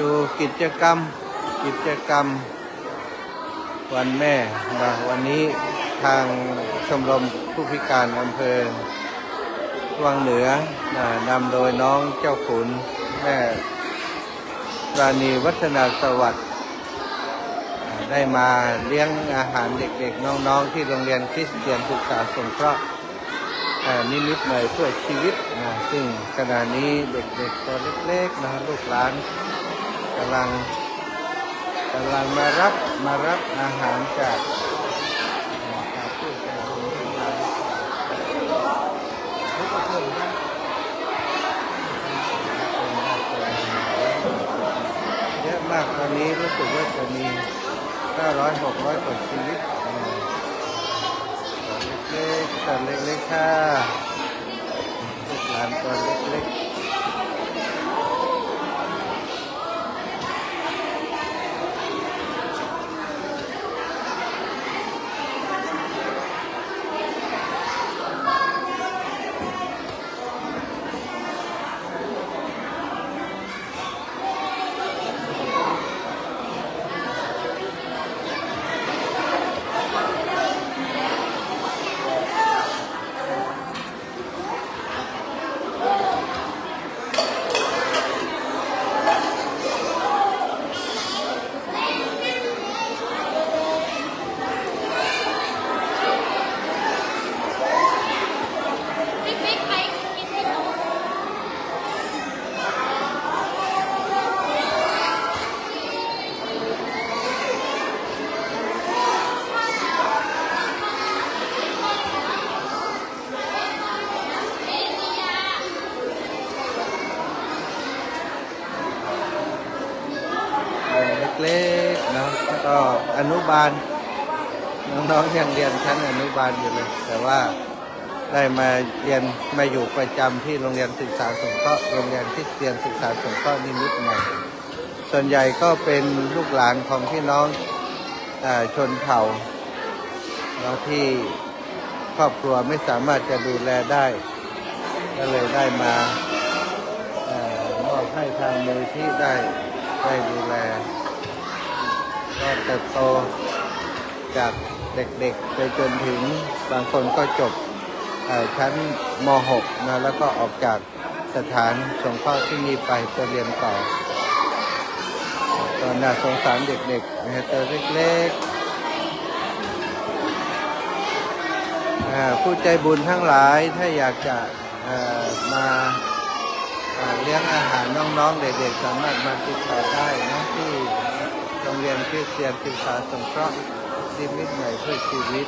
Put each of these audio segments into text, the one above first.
ดูกิจกรรมวันแม่นะวันนี้ทางชมรมผู้พิการอำเภอวังเหนือนำโดยน้องเจ้าขุนแม่ราณีวัฒนาสวัสดิ์ได้มาเลี้ยงอาหารเด็กๆน้องๆที่โรงเรียนคริสเตียนศึกษาสงเคราะห์นิมิตใหม่เพื่อชีวิตนะซึ่งขณะนี้เด็กๆตัวเล็กๆนะลูกหลานกำลังมารับอาหารจากผู้ใจบุญเยอะมากตอนนี้รู้สึกว่าจะมี500-600กว่าชีวิตตัวเล็กๆค่ะลูกหลานตัวเล็กๆเล็กๆนะก็อนุบาลน้องๆยังเรียนชั้นอนุบาลอยู่เลยแต่ว่าได้มาเรียนมาอยู่ประจำที่โรงเรียนศึกษาสงเคราะห์โรงเรียนคริสเตียนศึกษาสงเคราะห์นิมิตใหม่ส่วนใหญ่ก็เป็นลูกหลานของพี่น้องชนเผ่าที่ครอบครัวไม่สามารถจะดูแลได้ก็เลยได้มามอบให้ทางมูลที่ได้ดูแลก็เติบโตจากเด็กๆไปจนถึงบางคนก็จบชั้นม.6 นะแล้วก็ออกจากสถานสงเคราะห์ที่นี่ไปจะเรียนต่อตอนน่าสงสารเด็กๆตัวเล็กๆผู้ใจบุญทั้งหลายถ้าอยากจะมาเลี้ยงอาหารน้องๆเด็กๆสามารถมาติดต่อได้นะที่โรงเรียนคริสเตียนศึกษาสงเคราะห์นิมิตใหม่เพื่อชีวิต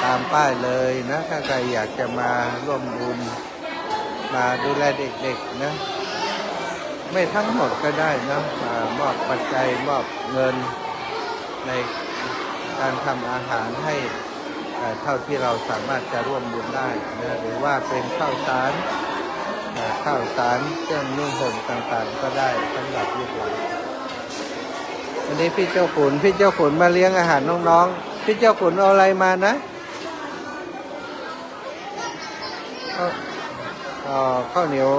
ตามป้ายเลยนะถ้าใครอยากจะมาร่วมบุญมาดูแลเด็กๆนะไม่ทั้งหมดก็ได้นะมอบปัจจัยมอบเงินในการทำอาหารให้เท่าที่เราสามารถจะร่วมบุญได้นะหรือว่าเป็นข้าวสารเครื่องนุ่งห่มต่างๆก็ได้สำหรับลูกหลานวันนี้พี่เจ้าขุนมาเลี้ยงอาหารน้องๆพี่เจ้าขุนเอาอะไรมานะข้าวเหนียว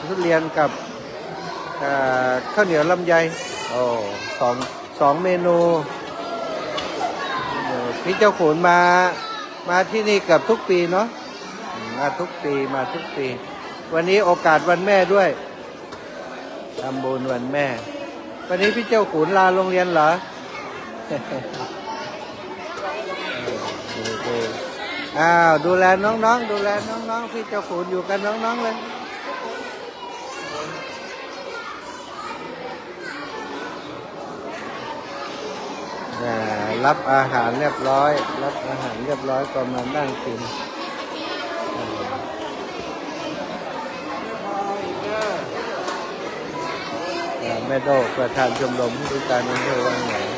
ทุเรียนกับข้าวเหนียวลำไยสองเมนูพี่เจ้าขุนมาที่นี่กับทุกปีเนาะมาทุกปีวันนี้โอกาสวันแม่ด้วยทำบุญวันแม่วันนี้พี่เจ้าขุนลาโรงเรียนเหรอดูแลน้องๆพี่เจ้าขุนอยู่กันน้องๆเลยรับอาหารเรียบร้อยก็มานั่งกินแม่โดประธานชมรมผู้พิการอำเภอวังเหนือ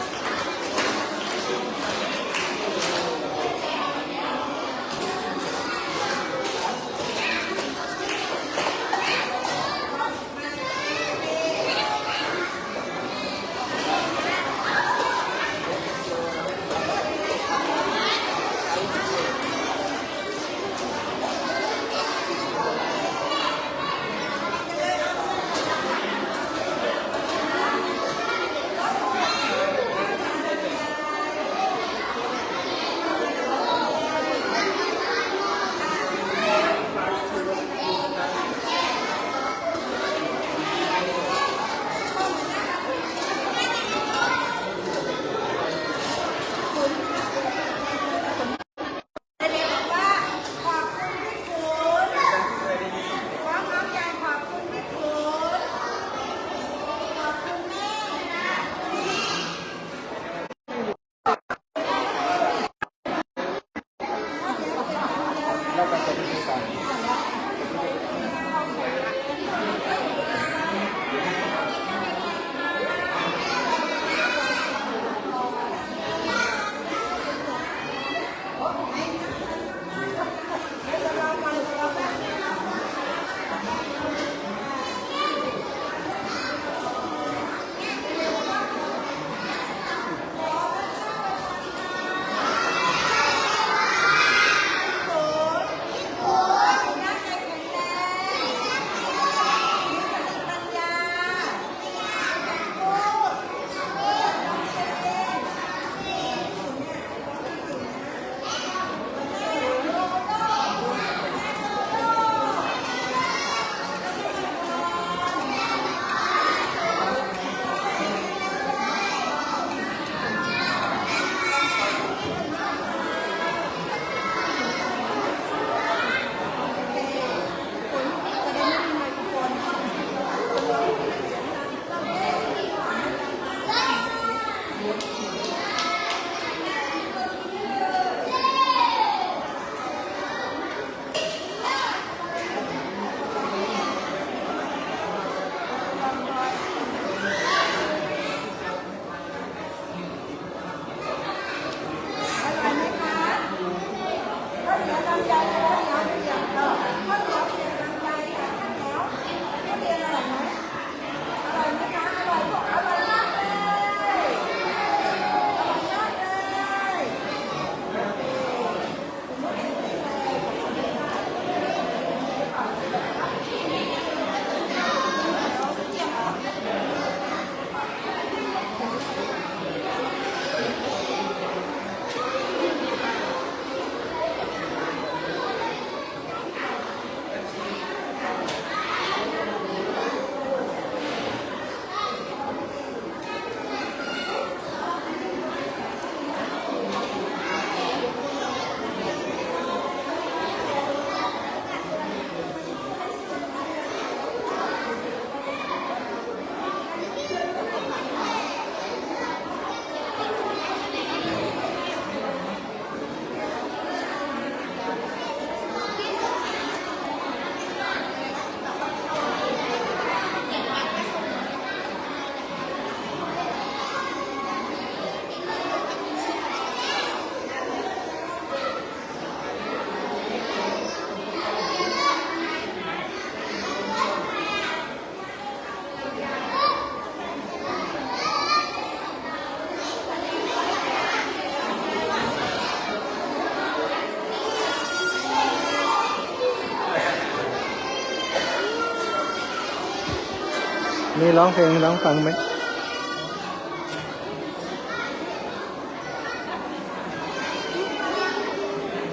มีร้องเพลงให้น้องฟังไหม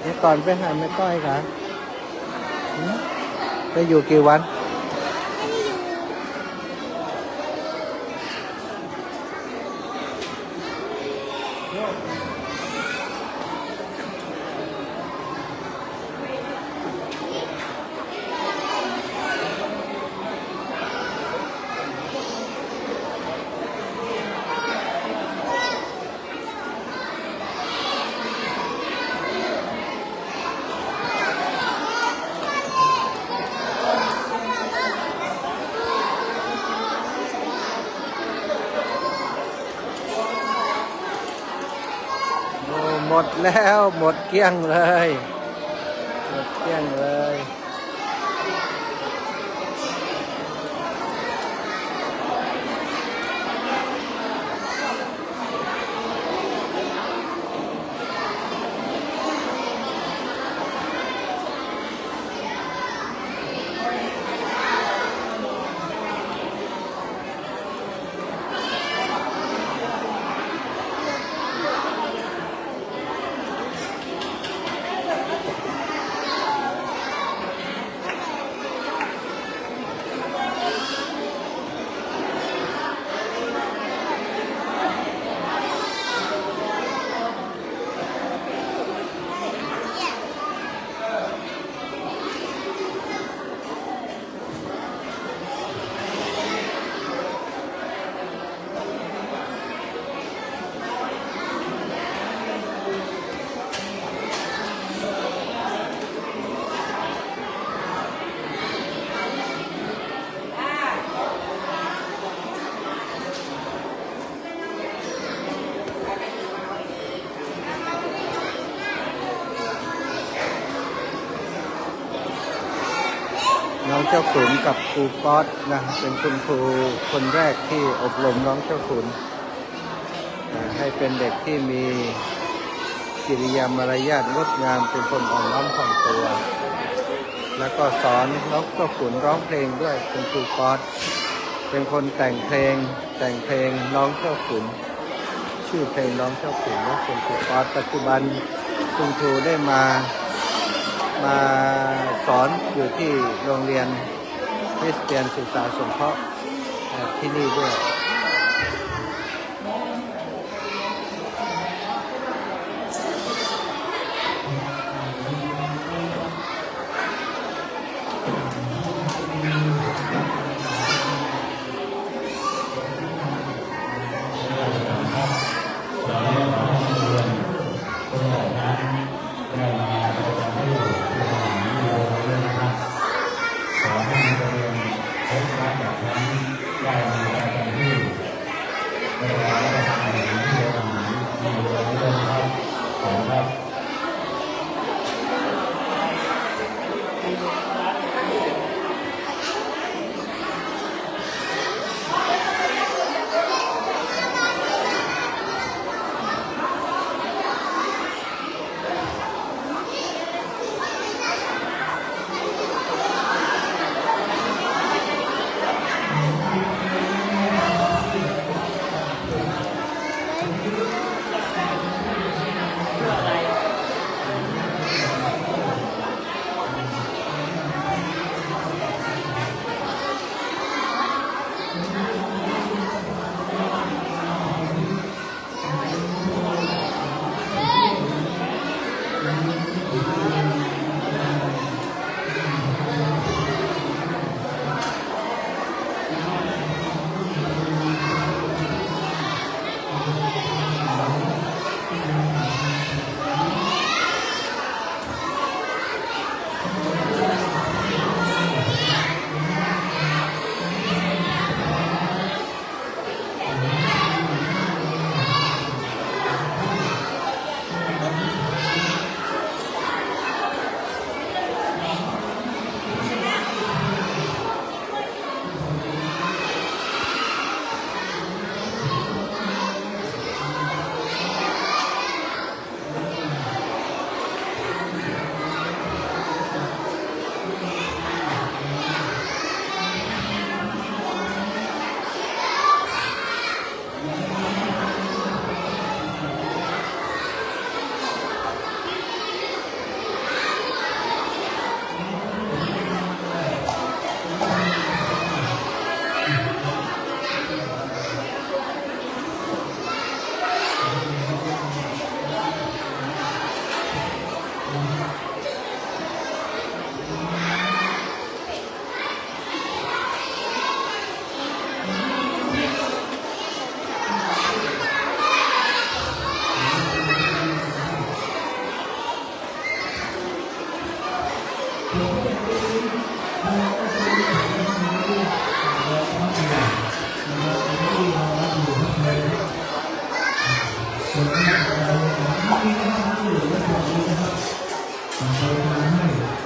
เดี๋ยวก่อนไปหาแม่ก้อยค่ะไปอยู่กี่วันหมดแล้วหมดเกลี้ยงเลยหมดเกลี้ยงเลย น้องเจ้าขุนกับครูก๊อตนะเป็นคุณครูคนแรกที่อบรมน้องเจ้าขุนให้เป็นเด็กที่มีกิริยามารยาทงดงามเป็นคนอ่อนน้อมถ่อมตัว แล้วก็สอนน้องเจ้าขุนร้องเพลงด้วยเป็นครูก๊อตเป็นคนแต่งเพลงน้องเจ้าขุนชื่อเพลงน้องเจ้าขุนว่าเป็นครูก๊อตปัจจุบันคุณครูได้มาสอนอยู่ที่โรงเรียนคริสเตียนศึกษาสงเคราะห์ที่นี่ด้วย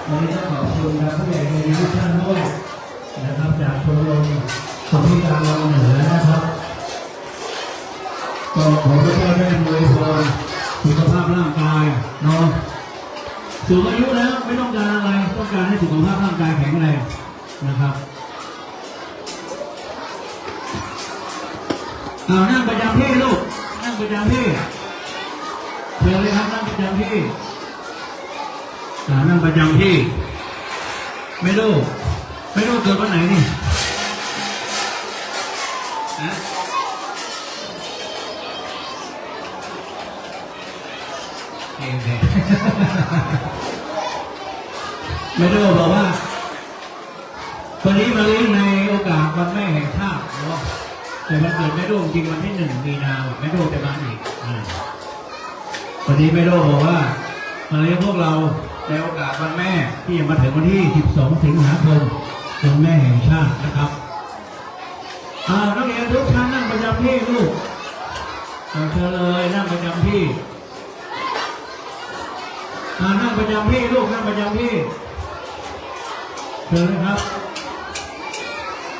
วันนี้ต้องขอบคุณนะผู้ใหญ่ในทุกท่านด้วยนะครับจากชมรมคนพิการวังเหนือนะครับก็ขอพระเจ้าได้อวยพรสุขภาพร่างกายเนาะสูงอายุแล้วไม่ต้องการอะไรต้องการให้สุขภาพร่างกายแข็งแรงนะครับนั่งประจำที่ลูกนั่งประจำที่เชิญเลยครับนั่งประจำที่นั่งประจำที่ไม่รู้เกิดวันไหนนี่นะไม่รู้บอกว่าวันนี้มาเลี้ยงในโอกาสวันแม่แห่งชาติเนาะแต่วันเกิดไม่รู้จริงวันที่1 มีนาไม่รู้จะมาอีกวันนี้ไม่รู้บอกว่ามาเลี้ยงพวกเราในโอกาสวันแม่ที่จะมาถึงวันที่12 สิงหาคมวันแม่แห่งชาตินะครับนักเรียนทุกท่านนั่งประจำที่ลูกเชิญเลยนั่งประจำที่นั่งประจำที่ลูกนั่งประจำที่ เชิญเลยครับ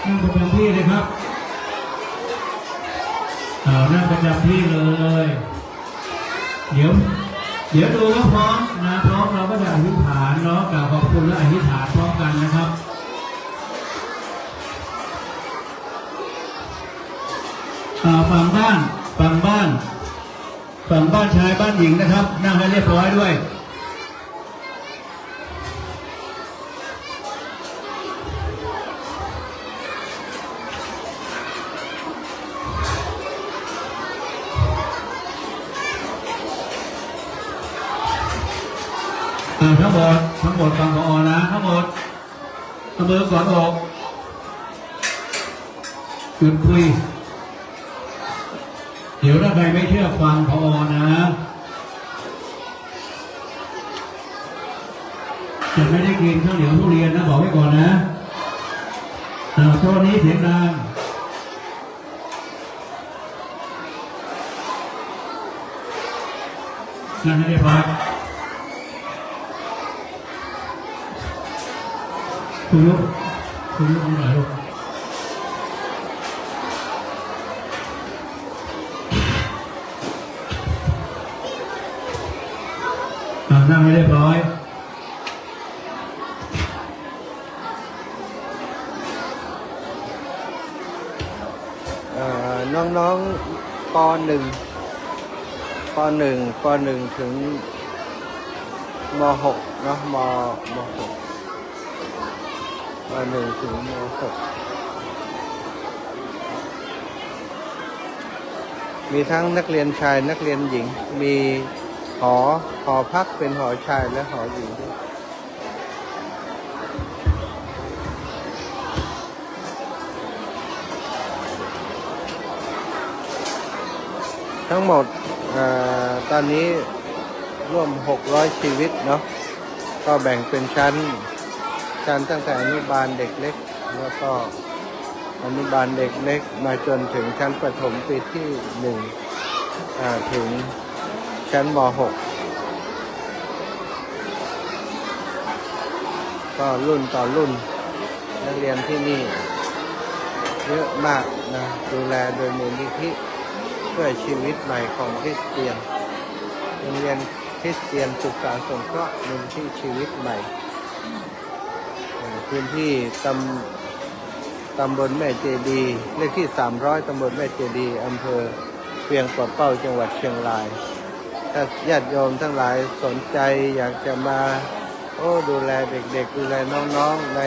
นั่งประจำที่เลยครับนั่งประจำที่เลย เดี๋ยวดูแล้วพร้อมนะพร้อมเราก็จะอธิษฐานเนาะกล่าวขอบคุณและอธิษฐานพร้อมกันนะครับฝั่งบ้านชายบ้านหญิงนะครับนั่งให้เรียบร้อยด้วยทั้งหมดฟังผอ.นะทั้งหมดเอามือกอดอกหยุดคุยเดี๋ยวถ้าใครไม่เชื่อฟังผอ.นะจะไม่ได้กินข้าวเหนียวทุเรียนนะบอกไว้ก่อนนะตัวนี้เสียงดังนั่นให้ได้พักคุณลูกเอาหน่อยลูกนั่งให้เรียบร้อยน้องๆป .1 ถึงม .6 เนาะม .6 ป .1 ถึงม .6 มีทั้งนักเรียนชายนักเรียนหญิงมีหอพักเป็นหอชายและหอหญิงด้วยทั้งหมดตอนนี้ร่วม600ชีวิตเนาะก็แบ่งเป็นชั้นตั้งแต่อนุบาลเด็กเล็กแล้วก็อนุบาลเด็กเล็กมาจนถึงชั้นประถมปีที่1ถึงชั้นม .6 ก็รุ่นต่อรุ่นนักเรียนที่นี่เยอะมากนะดูแลโดยมูลนิธิเพื่อชีวิตใหม่ของคริสเตียนโรงเรียนคริสเตียนศึกษาสงเคราะห์มูลนิธิชีวิตใหม่พื้นที่ตำบลแม่เจดีเลขที่300ตำบลแม่เจดีอำเภอเวียงป่าเป้าจังหวัดเชียงรายถ้าญาติโยมทั้งหลายสนใจอยากจะมาดูแลเด็กๆดูแลน้องๆใน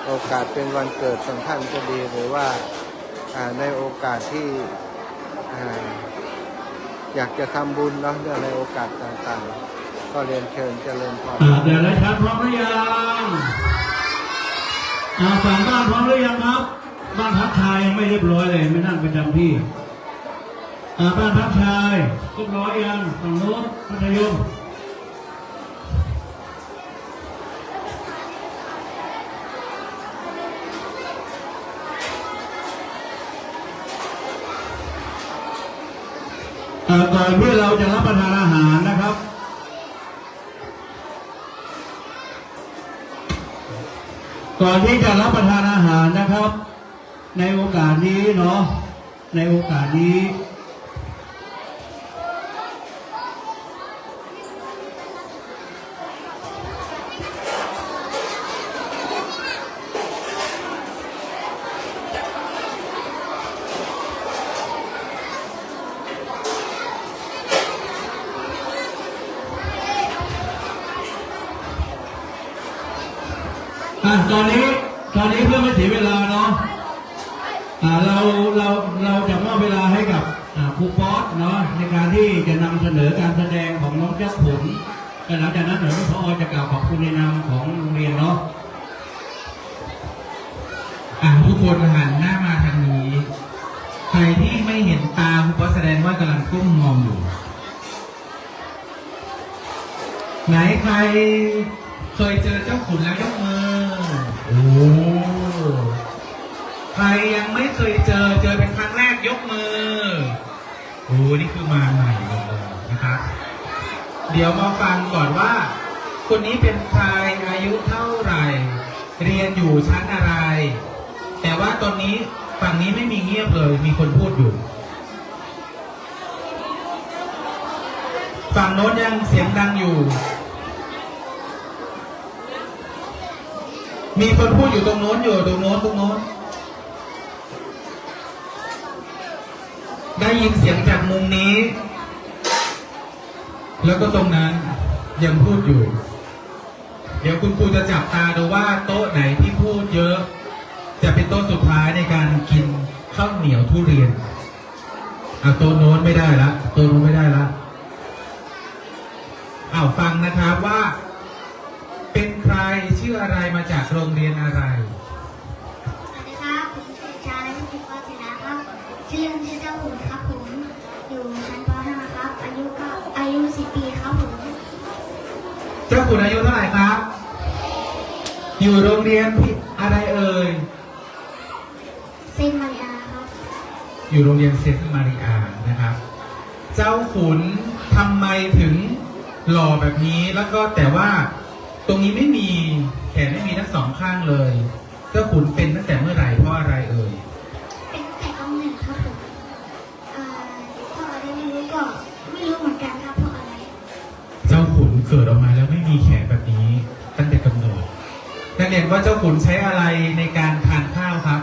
โอกาสเป็นวันเกิดของท่านก็ดีหรือว่าในโอกาสที่อยากจะทำบุญเนาะในโอกาสต่างๆก็เรียนเชิญเจริญพรเดี๋ยวเลยครับพร้อมหรือยังฝั่งบ้านพร้อมหรือยังครับบ้านพักชายยังไม่เรียบร้อยเลยไม่นั่งประจำที่บ้านพักชายเรียบร้อยยังฝั่งโน้นมัธยมก่อนที่เราจะรับประทานอาหารนะครับก่อนที่จะรับประทานอาหารนะครับในโอกาสนี้เนาะในโอกาสนี้ตอนนี้เพื่อไม่เสียเวลาเนาะเราจะมอบเวลาให้กับครูป๊อตเนาะในการที่จะนำเสนอการแสดงของน้องเจ้าขุนและหลังจากนั้นเดี๋ยวพอจะกล่าวขอบคุณในนามของโรงเรียนเนาะทุกคนหันหน้ามาทางนี้ใครที่ไม่เห็นตาครูป๊อตแสดงว่ากำลังก้มมองอยู่ไหนใครเคยเจอเจ้าขุนแล้วยกมือโอ้ใครยังไม่เคยเจอเป็นครั้งแรกยกมือโอ้นี่คือมาใหม่เลยนะครับเดี๋ยวมาฟังก่อนว่าคนนี้เป็นใครอายุเท่าไหร่ เรียนอยู่ชั้นอะไร แต่ว่าตอนนี้ฝั่งนี้ไม่มีเงียบเลย มีคนพูดอยู่ ฝั่งโน้นยังเสียงดังอยู่ มีคนพูดอยู่ตรงโน้นอยู่ตรงโน้น ได้ยินเสียงจากมุมนี้ แล้วก็ตรงนั้นยังพูดอยู่ เดี๋ยวคุณครูจะจับตาดูว่าโต๊ะไหนที่พูดเยอะ จะเป็นโต๊ะสุดท้ายในการกินข้าวเหนียวทุเรียนโต๊ะโน้นไม่ได้ละโต๊ะโน้นไม่ได้ละฟังนะครับว่า เป็นใครชื่ออะไรมาจากโรงเรียนอะไร สวัสดีครับผมชื่อชาลิขิตวัฒนะครับชื่อเล่นชื่อเจ้าขุนครับผมอยู่ชั้นป .5 ครับอายุ10 ปีครับผม เจ้าคุณอายุเท่าไหร่ครับ อยู่โรงเรียนอะไรเอ่ย เซนต์มาริอาครับ อยู่โรงเรียนเซนต์มาริอานะครับ เจ้าขุนทำไมถึงหล่อแบบนี้แล้วก็แต่ว่าตรงนี้ไม่มีแขนไม่มีทั้งสองข้างเลย เจ้าขุนเป็นตั้งแต่เมื่อไหร่เพราะอะไรเอ่ย เป็นแต่กำเนิดครับผมเพราะอะไรไม่รู้ก็ไม่รู้เหมือนกันครับเพราะอะไร เจ้าขุนเกิดออกมาแล้วไม่มีแขนแบบนี้ตั้งแต่กำเนิดนักเรียนว่าเจ้าขุนใช้อะไรในการทานข้าวครับ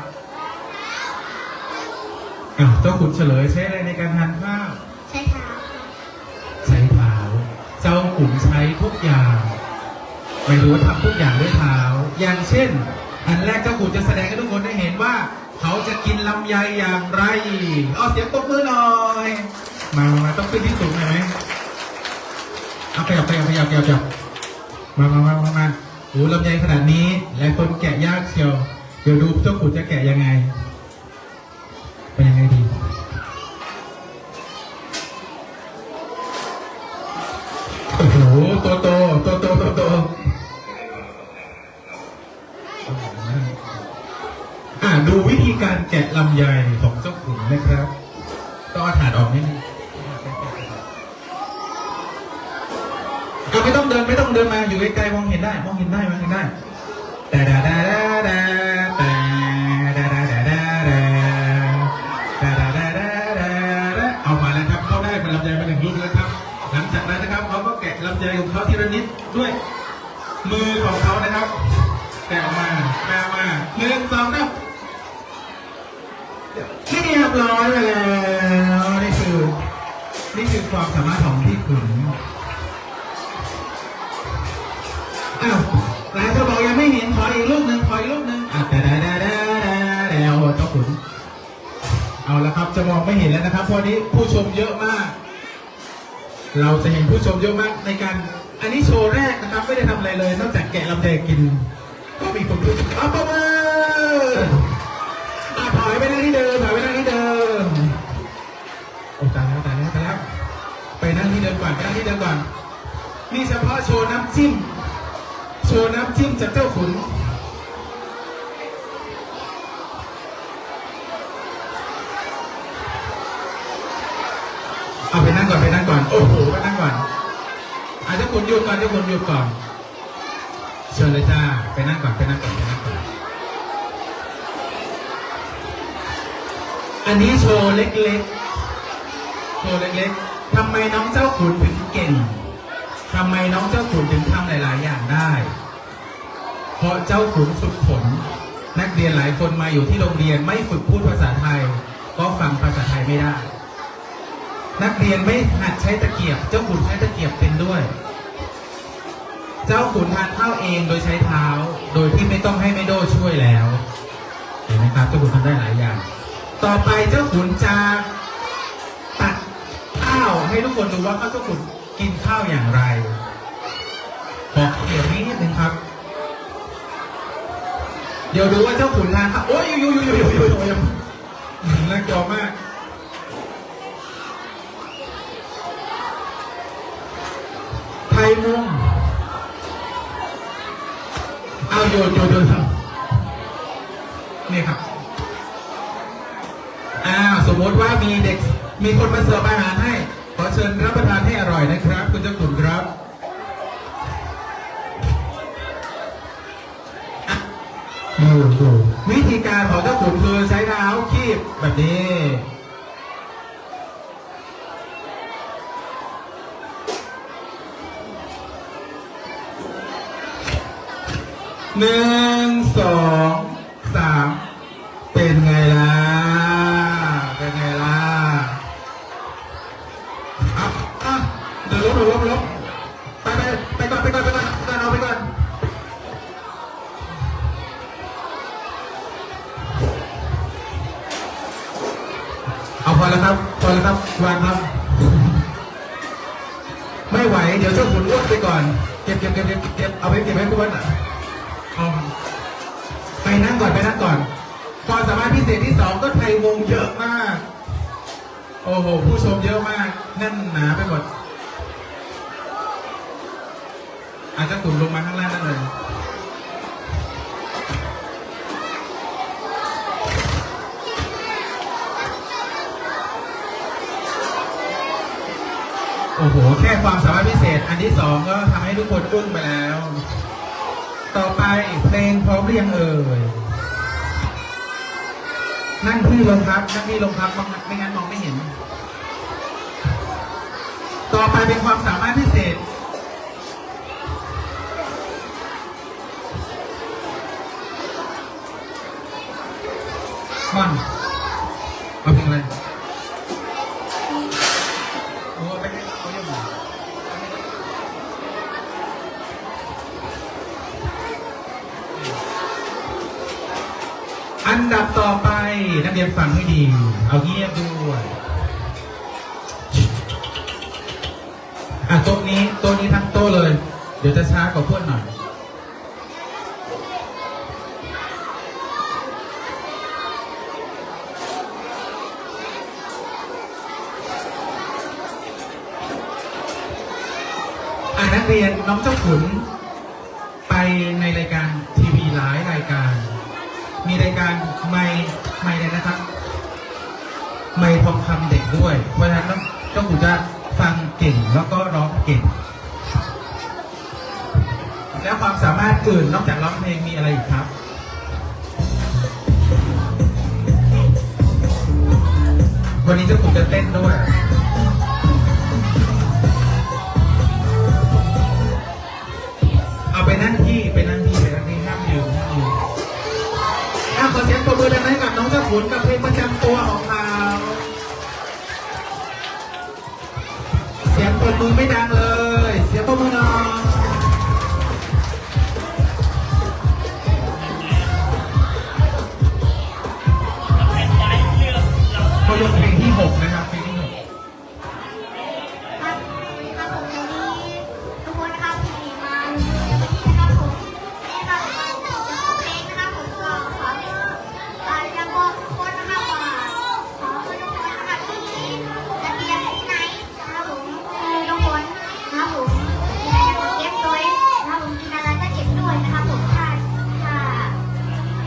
เจ้าขุนเฉลยใช้อะไรในการทานข้าว ใช้เท้าครับ ใช้เท้า เจ้าขุนใช้ทุกอย่างไม่รู้ว่าทำทุกอย่างด้วยเท้า อย่างเช่น อันแรกเจ้าขุนจะแสดงให้ทุกคนได้เห็นว่า เขาจะกินลำไยอย่างไรเสียงปรบมือหน่อยมาต้องขึ้นที่สูงหน่อยไหมขยับมาโอ้ลำไยขนาดนี้หลายคนแกะยากเชียวเดี๋ยวดูเจ้าขุนจะแกะยังไงเป็นยังไงดีโอ้โหตัวโตดูวิธีการแกะลำไยของเจ้าขุนนะครับต้องเอาถาดออกนิดนึงไม่ต้องเดินมาอยู่ใกล้ๆมองเห็นได้แต่เอามาแล้วครับเขาได้เป็นลำไยมา1 ลูกแล้วครับหลังจากนั้นนะครับเขาก็แกะลำไยของเขาทีละนิดด้วยมือของเขานะครับแกะออกมา1 2 3นี่เรียบร้อยไปแล้วนี่คือความสามารถของพี่ขุนหลายคนบอกยังไม่เห็นขออีกลูกหนึ่งแล้วเจ้าขุนเอาละครับจะมองไม่เห็นแล้วนะครับเพราะนี้ผู้ชมเยอะมากเราจะเห็นผู้ชมเยอะมากในการอันนี้โชว์แรกนะครับไม่ได้ทำอะไรเลยนอกจากแกะลำไยกินก็มีคนพูดประมาถอยไปนั่งที่เดิมโอ้ตายแล้วไปนั่งที่เดิมก่อนนี่เฉพาะโชว์น้ำจิ้มจากเจ้าขุนเอาไปนั่งก่อนโอ้โหไปนั่งก่อนเจ้าขุนหยุดก่อนเชิญเลยจ้าไปนั่งก่อนอันนี้โชว์เล็กทำไมน้องเจ้าขุนถึงเก่งทำไมน้องเจ้าขุนถึงทำหลายๆอย่างได้เพราะเจ้าขุนฝึกฝนนักเรียนหลายคนมาอยู่ที่โรงเรียนไม่ฝึกพูดภาษาไทยก็ฟังภาษาไทยไม่ได้นักเรียนไม่หัดใช้ตะเกียบเจ้าขุนใช้ตะเกียบเป็นด้วยเจ้าขุนทานข้าวเองโดยใช้เท้าโดยที่ไม่ต้องให้แม่โดช่วยแล้วเห็นไหมครับเจ้าขุนทำได้หลายอย่างต่อไปเจ้าขุนจะตักข้าวให้ทุกคนดูว่าเจ้าขุนกินข้าวอย่างไรบอกเดี๋ยวนี้นิดนึงครับเดี๋ยวดูว่าเจ้าขุนทานข้าวโอ้ยน่ากลัวมากไทยมุงโยนนี่ครับสมมติว่ามีคนมาเสิร์ฟอาหารให้ขอเชิญรับประทานให้อร่อยนะครับคุณเจ้าขุนครับ ดูวิธีการของเจ้าขุนคือใช้เท้าคีบแบบนี้หนึ่งสองสามเป็นไงล่ะเป็นไงล่ะอ่ะเดี๋ยวลบไปก่อนเอาไปก่อนเอาพอแล้วครับวางครับ ไม่ไหวเดี๋ยวเจ้าขุนอ้วนไปก่อนเก็บเอาไปเก็บไว้ทุกวันอ่ะไปนั่งก่อนความสามารถพิเศษที่ 2ก็ไทยวงเยอะมากโอ้โหผู้ชมเยอะมากแน่นหนาไปหมดอาจจะขุนลงมาข้างล่างนั่นเลยโอ้โหแค่ความสามารถพิเศษอันที่ 2ก็ทำให้ทุกคนอึ้งไปแล้ว ต่อไปเพลงพร้อมหรือยังเอ่ยนั่งที่ลงครับไม่งั้นมองไม่เห็นต่อไปเป็นความสามารถพิเศษมันเอาเพลงอะไรโอ้ไปให้เขาเยี่ยมอันดับต่อไปนักเรียนฟังให้ดีเอาเงียบด้วยโต๊ะนี้ทั้งโต๊ะเลยเดี๋ยวจะช้ากว่าเพื่อนหน่อยนักเรียนน้องเจ้าขุนไปในรายการทีวีหลายรายการมีรายการไม่เลยนะครับไม่ทองคำเด็กด้วยเพราะฉะนั้นเจ้าขุนจะฟังเก่งแล้วก็ร้องเก่งแล้วความสามารถอื่นนอกจากร้องเพลงมีอะไรอีกครับวันนี้เจ้าขุนจะเต้นด้วยเอาไปนั่งที่ห้ามยืนขอเสียงปรบมือดังๆให้กับน้องเจ้าขุนกับเพลงประจำตัวของเขาเสียงปรบมือไม่ดังเลยเสียงปรบมือหน่อยเขายกเพลงที่ 6นะครับเพลงที่ 6ครับผมวันนี้ทุกคนนะครับที่มานะครับผมนี่ครับเพลงนะครับผมก็ขอจะบอกทุกคนนะครับว่าขอให้ทุกคนนะครับที่จะเรียนที่ไหนนะครับผมคือทุกคนนะครับผมที่ไหนก็เก็บด้วยนะครับผมกินอะไรก็เก็บด้วยนะครับผมถ้า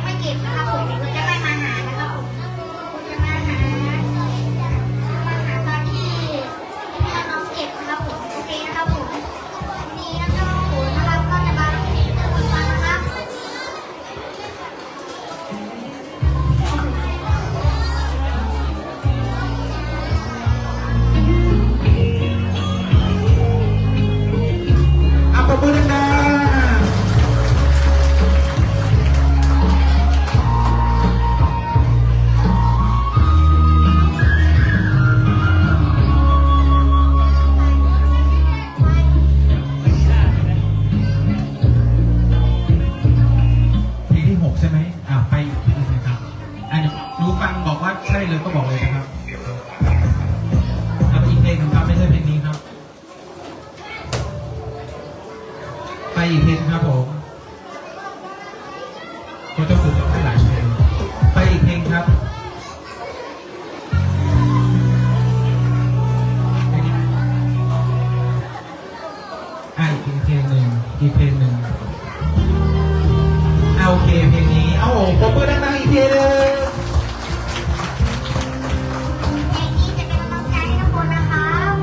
ไม่เก็บนะครับผมคุณจะไม่มาหานะครับผมคุณจะมาหาตอนที่น้องเก็บนะครับผมโอเคนะครับผมวันนี้นะครับผมนะครับก็จะมาฟังนะครับ ปรบมือดังเพลงที่ 6ใช่ไหมไปอีกเพลงนึงนะครับหนูฟังบอกว่าใช่เลยก็บอกเลยนะครับเอาไปอีกเพลงนึงครับไม่ใช่เพลงนี้ครับไปอีกเพลงครับผมเขาจะฝึกให้หลายเพลงไปอีกเพลงครับอีกเพลงหนึ่งโอเคเพลงนี้โอ้โหปรบมือดังๆอีกเพลงนึงเพลงนี้จะเป็นกำลังใจให้ทุกคนนะครับ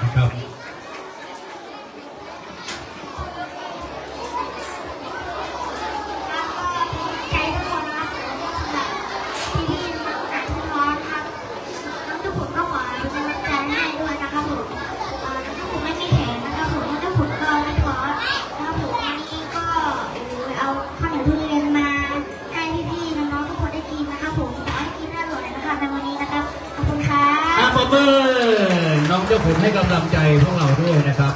นะครับ ใจทุกคนนะครับพี่ๆน้องๆพี่น้องครับน้องเจ้าขุนก็ขอเป็นกำลังใจให้ด้วยนะครับผมน้องเจ้าขุนไม่มีแขนนะครับผมน้องเจ้าขุนก็ไม่ท้อนะครับผมวันนี้ก็เอาข้าวเหนียวทุเรียนมาให้พี่ๆน้องๆทุกคนได้กินนะครับผมขอให้กินได้อร่อยนะครับในวันนี้นะครับขอบคุณครับ ปรบมือน้องเจ้าขุนให้กำลังใจพวกเราด้วยนะครับ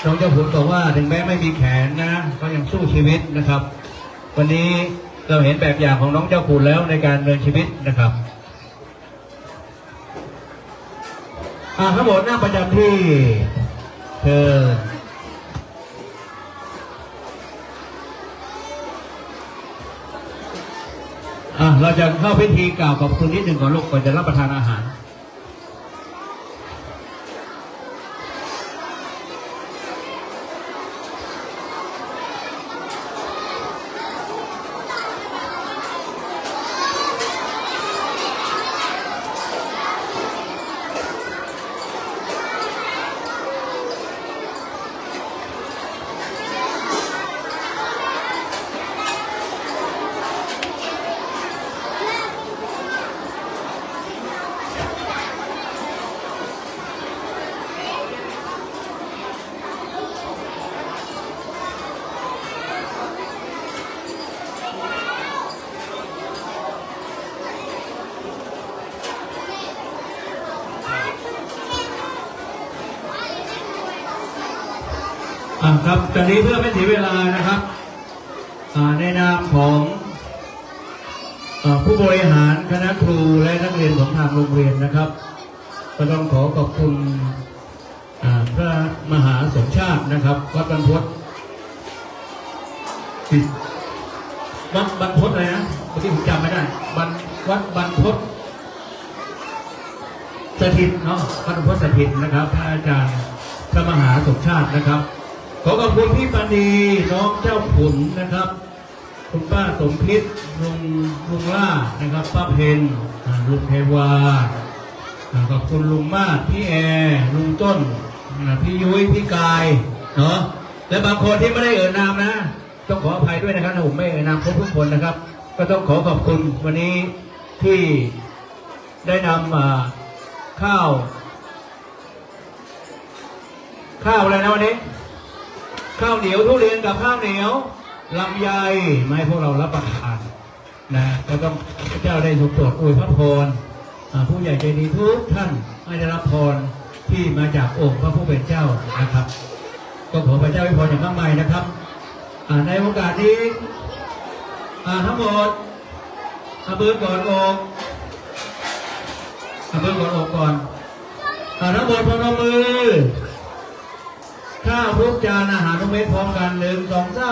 น้องเจ้าขุนบอกว่าถึงแม้ไม่มีแขนนะก็ยังสู้ชีวิตนะครับ วันนี้เราเห็นแบบอย่างของน้องเจ้าขุนแล้วในการเดินชีวิตนะครับทั้งหมดหน้าประจำที่เชิญเราจะเข้าพิธีกล่าวขอบคุณนิดหนึ่งก่อนลูกก่อนจะรับประทานอาหารครับตอนนี้เพื่อไม่เสียเวลานะครับในนามของผู้บริหารคณะครูและนักเรียนของทางโรงเรียนนะครับก็ต้องขอขอบคุณพระมหาสมชาตินะครับวัดบรรพตวัดบรรพตอะไรนะเมื่อกี้ผมจำไม่ได้วัดบรรพตสถิตเนาะวัดบรรพตสถิตนะครับพระอาจารย์พระมหาสมชาตินะครับขอขอบคุณพี่ปานีน้องเจ้าขุนนะครับคุณป้าสมพิษลุงล่านะครับป้าเพนลุงเทวาขอบคุณลุงมาศพี่แอร์ลุงต้นพี่ยุ้ยพี่กายเนาะและบางคนที่ไม่ได้เอ่ยนามนะต้องขออภัยด้วยนะครับผมไม่เอ่ยนามครบทุกคนนะครับก็ต้องขอขอบคุณวันนี้ที่ได้นำข้าวอะไรนะวันนี้ข้าวเหนียวทุเรียนกับข้าวเหนียวลำไยมาให้พวกเรารับประทานนะก็ต้องพระเจ้าได้ทรงโปรดอวยพระพรผู้ใหญ่ใจดีทุกท่านให้ได้รับพรที่มาจากองค์พระผู้เป็นเจ้านะครับก็ขอพระเจ้าให้พรอย่างมากมายนะครับในโอกาสนี้ทั้งหมดเบิร์ดก่อนอกเบิร์ดก่อนอกก่อนทั้งหมดพนมมือข้าวทุกจานอาหารทุกเม็ดพร้อมกัน1 2 3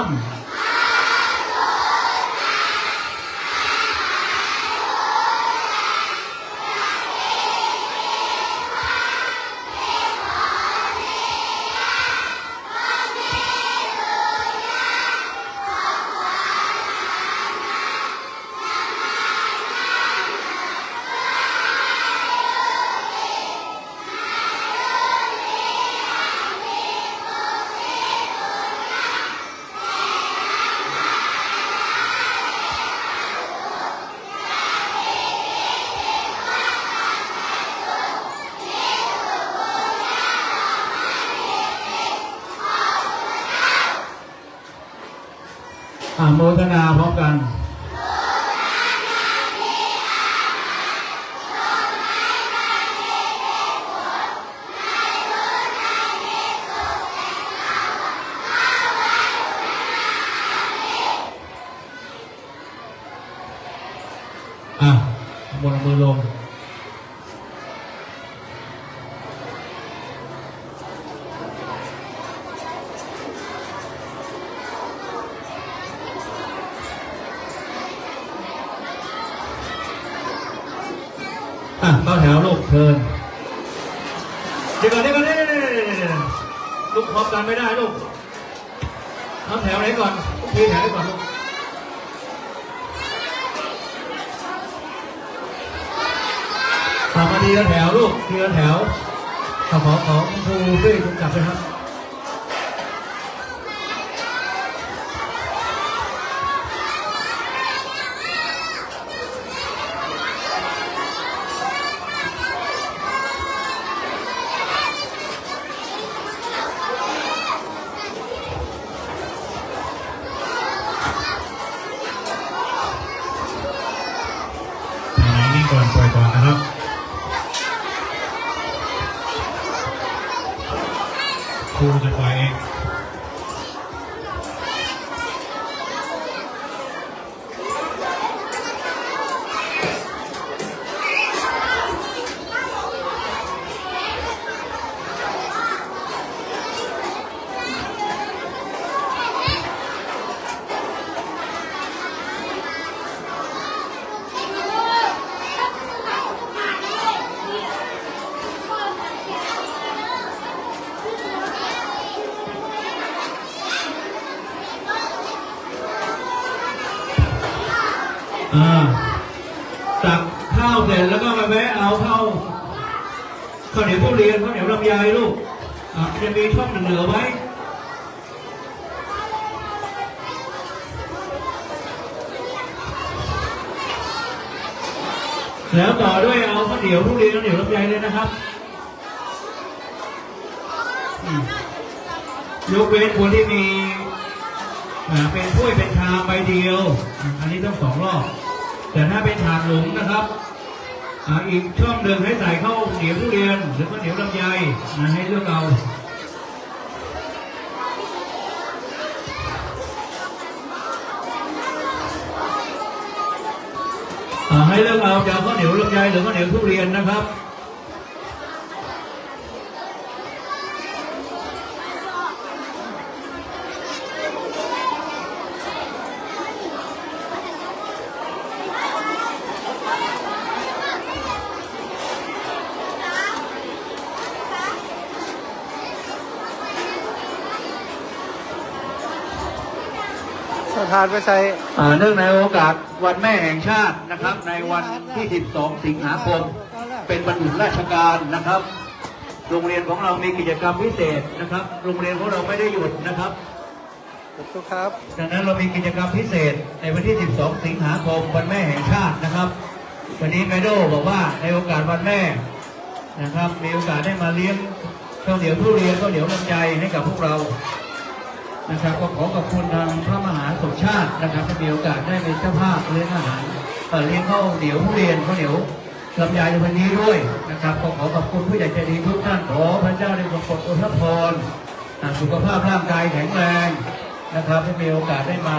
โมทนาพร้อมกันบนมือลงเข้าแถวลูกเชิญเดี๋ยวก่อนลูกพร้อมกันไม่ได้ลูกเข้าแถวไหนก่อนทีแถวไหนก่อนลูกมาทีละแถวลูกทีละแถว ขอคุณครูช่วยกำกับด้วยครับ ไหนนี่ก่อนปล่อยก่อนนะครับ ครูจะปล่อยเอง ตักข้าวเสร็จแล้วก็มาแวะเอาข้าวเหนียวทุเรียนข้าวเหนียวลำไยลูกจะมีช่องเหลือไว้ แล้วต่อด้วยเอาข้าวเหนียวทุเรียนข้าวเหนียวลำไยเลยนะครับยกเว้นคนที่มีเป็นถ้วยเป็นชามใบเดียวอันนี้ต้อง2 รอบแต่ถ้าเป็นถาดหลุมนะครับอีกช่องหนึ่งให้ใส่ข้าวเหนียวทุเรียนหรือข้าวเหนียวลำไยให้เลือกเอาให้เลือกเอาจะเอาข้าวเหนียวลำไยหรือข้าวเหนียวทุเรียนนะครับประธานไปใช้ เนื่องในโอกาสวันแม่แห่งชาตินะครับในวันที่ 12 สิงหาคมเป็นวันหยุดราชการนะครับโรงเรียนของเรามีกิจกรรมพิเศษนะครับโรงเรียนของเราไม่ได้หยุดนะครับ ขอบคุณครับ ดังนั้นเรามีกิจกรรมพิเศษในวันที่ 12 สิงหาคมวันแม่แห่งชาตินะครับวันนี้แมโดบอกว่าในโอกาสวันแม่นะครับมีโอกาสได้มาเลี้ยงข้าวเหนียวทุเรียนข้าวเหนียวลำไยให้กับพวกเรานะครับก็ขอขอบคุณทางพระมหาสมชาตินะครับที่มีโอกาสได้เป็นเจ้าภาพเลี้ยงอาหารเลี้ยงข้าวเหนียวทุเรียนข้าวเหนียวลำไยในวันนี้ด้วยนะครับก็ขอขอบคุณผู้ใหญ่ใจดีทุกท่านขอพระเจ้าได้ทรงโปรดอวยพรสุขภาพร่างกายแข็งแรงนะครับที่มีโอกาสได้มา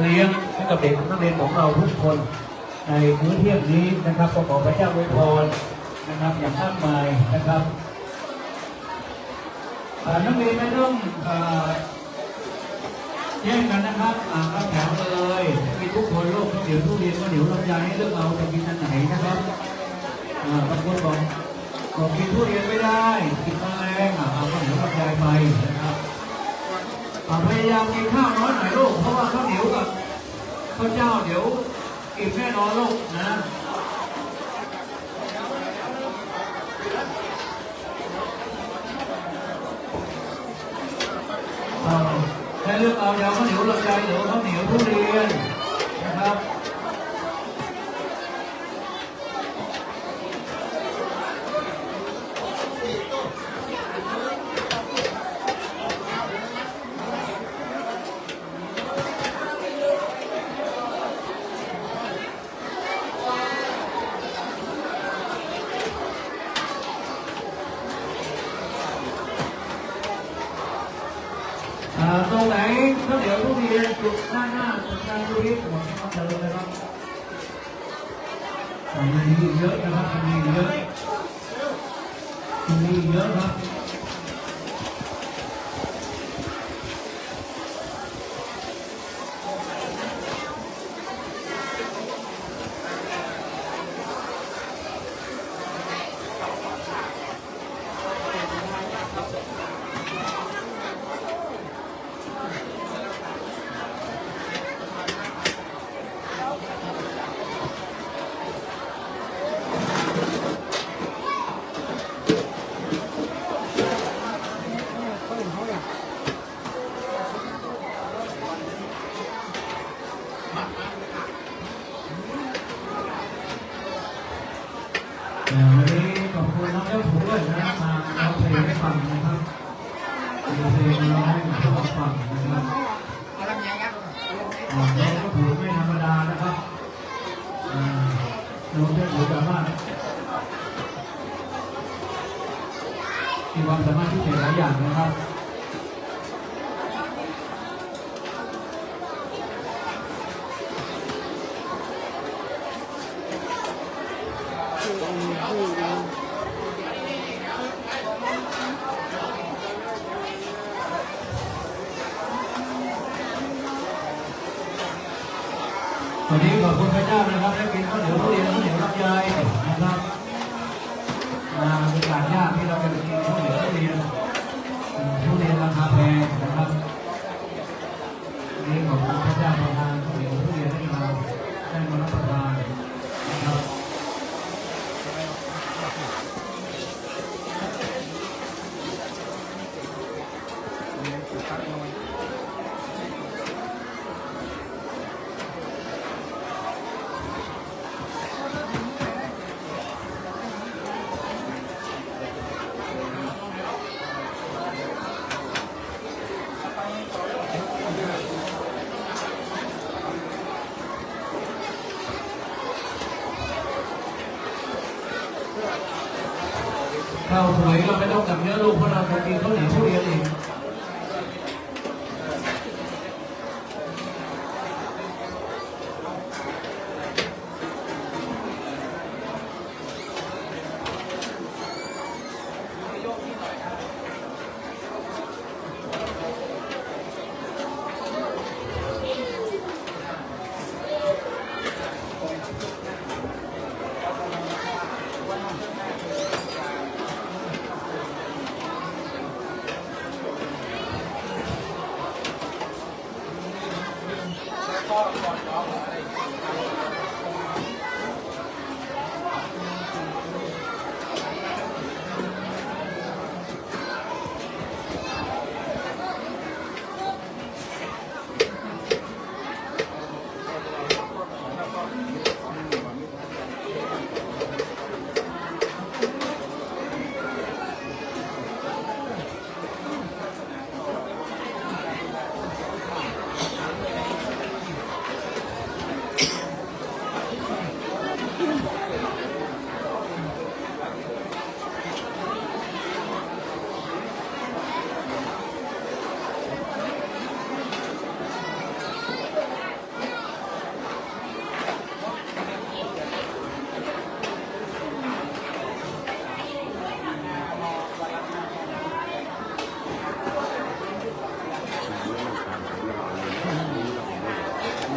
เลี้ยงให้กับเด็กนักเรียนของเราทุกคนในพื้นที่นี้นะครับก็ขอพระเจ้าอวยพรนะครับอย่างมากมายนะครับนักเรียนไม่ต้องแยกกันนะครับเข้าแถวเลยมีทุกคนโลกข้าวเหนียวทุเรียนข้าวเหนียวลำไยให้เลือกเอาจะกินอันไหนนะครับบางคนบอกกินทุเรียนไม่ได้กินแมลงเอาข้าวเหนียวลำไยไปนะครับพยายามกินข้าวน้อยหน่อยลูกเพราะว่าข้าวเหนียวกับข้าวเจ้าเดี๋ยวอิ่มแน่นอนลูกนะให้เลือกเอายาวข้าวเหนียวลำไยหรือข้าวเหนียวทุเรียนนะครับตรงไหนข้าวเหนียวทุเรียนจุดหน้าจุดกลางทุเรียนหมดก็เดินเลยครับมีเยอะนะครับมีเยอะครับ ค มีเพลงร้องให้กับเราฟังนะครับน้องเจ้าขุนไม่ธรรมดานะครับน้องเจ้าขุนสามารถมีความสามารถพิเศษหลายอย่างนะครับ วันนี้ขอบคุณพระเจ้านะครับได้กินข้าวเหนียวทุเรียนข้าวเหนียวลำไยนะครับเป็นการยากที่เราจะไปกินข้าวเหนียวทุเรียนราคาแพงนะครับวันนี้ขอบคุณพระเจ้าประทานข้าวเหนียวทุเรียนให้เราได้มารับประทานนะครับข้าวสวยก็ไม่ต้องกับเนื้อลูกเพราะเราจะกินข้าวเหนียวทุเรียนเอง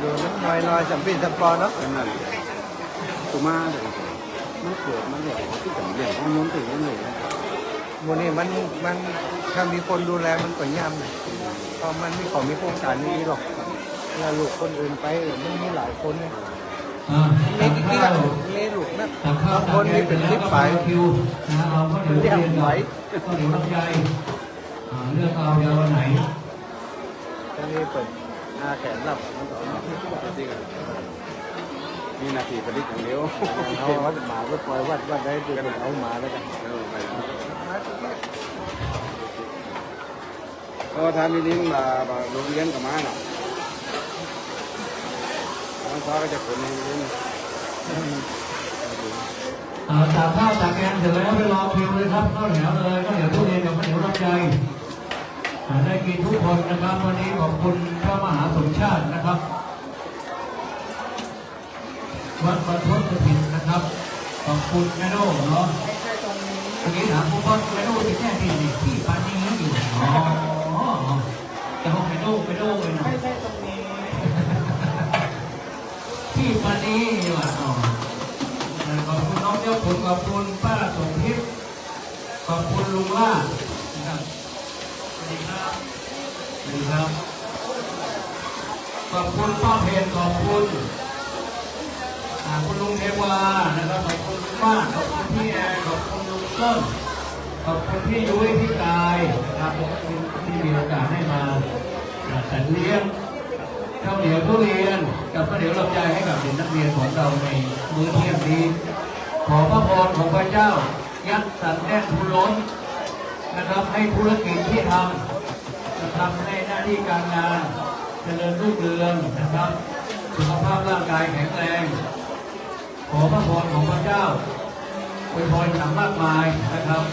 ดูน้อยสัมปินสัมปอเนาะ นั่นตัวมาเดี๋ยวมันเกิดมันใหญ่ที่ผมใหญ่ห้องน้นถึงนั่นเลย โมนี่มันถ้ามีคนดูแลมันก็ย่ำเลยเพราะมันไม่ขอมีโครงการนี้หรอกแล้วลูกคนอื่นไปมันมีหลายคนเลย ตัก นี่ ข้าว นี่ลูกนะ ตักข้าว บาง ตั ค ก น แก นี่ ง เป็น แล้ว สิบ ก็ ไป ไปคิวนะเอาข้าวเหนียวทุเรียนกับข้าวเหนียวลำไยเลือกเอายาววันไหน ตอนนี้เปิดอาแขนรับมันต่อมา จริงมีนาทีผลิตอย่างเดียว เอาวัดหมาก็ปล่อยวัดได้ดูเอาหมาแล้วกัน ก็ทำนี้มึงมาโรงเรียนกับมาเนาะน้องฟ้าก็จะขนให้เรียน ตักข้าวตักแกงเสร็จแล้วไปรอคิวเลยครับข้าวเหนียวเลยข้าวเหนียวทุเรียนกับข้าวเหนียวลำไยได้กินทุกคนนะครับวันนี้ขอบคุณพระมหาสมชาตินะครับวัดบรรพตถินนะครับขอบคุณแม่โน่เนาะเมื่อกี้ถามผู้ว่าแม่โน่ที่แค่ที่ปานี้อยู่อ๋อจะห้องแม่โน่เลยหน่อยไม่ใช่ตรงนี้ที่ปานี้ว่ะอ๋อขอบคุณน้องเจ้าขุนขอบคุณป้าสมทิพย์ขอบคุณลุงล่านะครับสวัสดีครับสวัสดีครับขอบคุณป้าเพนขอบคุณคุณลุงเทวานะครับขอบคุณป้าขอบคุณพี่แอนขอบคุณลุงต้นขอบคุณพี่ยุ้ยพี่กายนะครับที่มีโอกาสให้มาจัดเลี้ยงข้าวเหนียวทุเรียนกับข้าวเหนียวลำไยให้กับเด็กนักเรียนของเราในมื้อเที่ยงนี้ขอพระพรของพระเจ้ายัดสันแน่นทุล้นนะครับให้ธุรกิจที่ทำ ทำในหน้าที่การงานเจริญรุ่งเรืองนะครับสุขภาพร่างกายแข็งแรงขอพระพรของพระเจ้าอวยพรอย่างมากมายนะครับ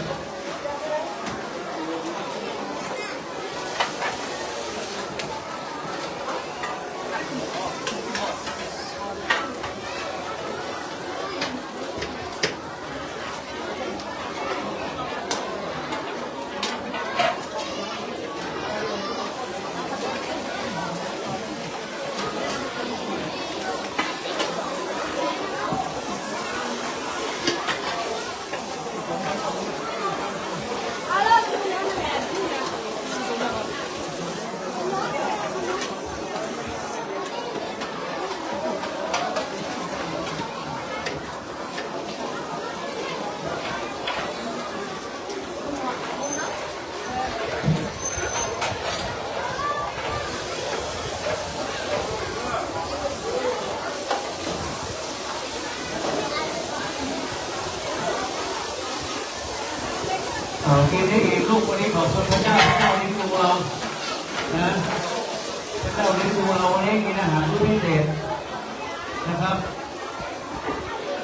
กินให้อิ่มลูกวันนี้ขอบคุณพระเจ้าพระเจ้าเลี้ยงดูเรานะพระเจ้าเลี้ยงดูเราวันนี้กินอาหารมื้อพิเศษนะครับ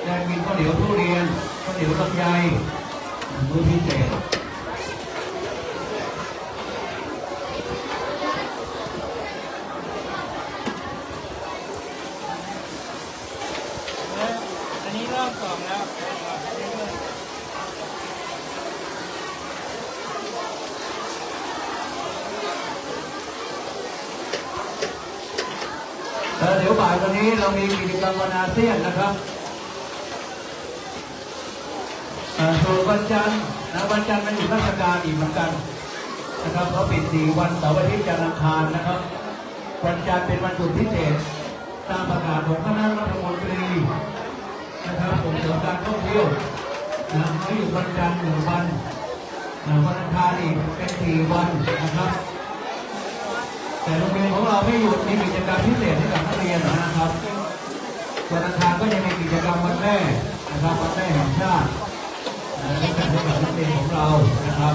ได้กินข้าวเหนียวทุเรียนข้าวเหนียวลำไยมื้อพิเศษอันนี้รอบสองแล้วเดี๋ยวบ่ายวันนี้เรามีกิจกรรมวันอาเซียนนะครับส่วนวันจันทร์วันจันทร์มันอยู่ราชการอีกเหมือนกันนะครับเขาปิด4 วันเสาร์อาทิตย์จันทร์อังคารนะครับวันจันทร์เป็นวันหยุดพิเศษตามประกาศของคณะรัฐมนตรีนะครับส่งเสริมการท่องเที่ยวเขาอยู่วันจันทร์1 วันวันอังคารอีกเป็น4 วันนะครับแต่โรงเรียนของเราไม่หยุดมีกิจกรรมพิเศษให้กับนักเรียนนะครับวันอังคารก็ยังมีกิจกรรมวันแม่นะครับวันแม่แห่งชาติให้กับนักเรียนของเรานะครับ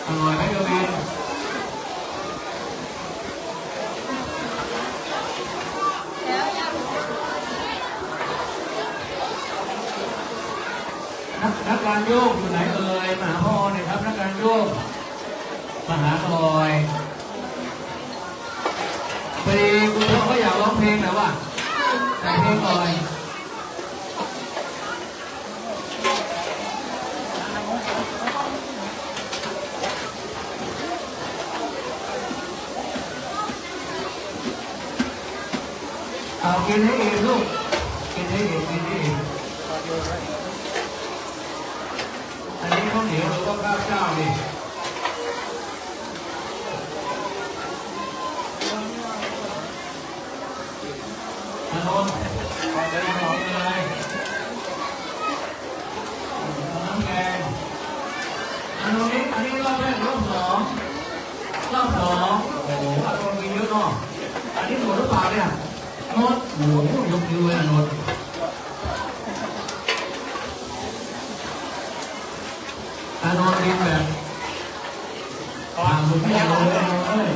อร่อยไหมกวินนักการโยกอยู่ไหนเอ่ยมาหาพ่อเนี่ยครับนักการโยกมาหาหน่อยพอดีคุณพ่อเขาอยากร้องเพลงแต่ว่าแต่งเพลงหน่อยเอากินให้อิ่มลูกกินให้อิ่มกินให้อิ่มอันนี้ข้าวเหนียวหรือว่าข้าวเจ้าดิอานนท์ขอเลยขอเลยน้ำแกงอานนท์อันนี้รอบแรกรอบ2โอ้โหอานนท์กินเยอะเนาะอันนี้หมดหรือเปล่าเนี่ยนนท์โอ้โหยกนิ้วเลยอานนท์อานนท์กินแบบมือไม่ยาวเลย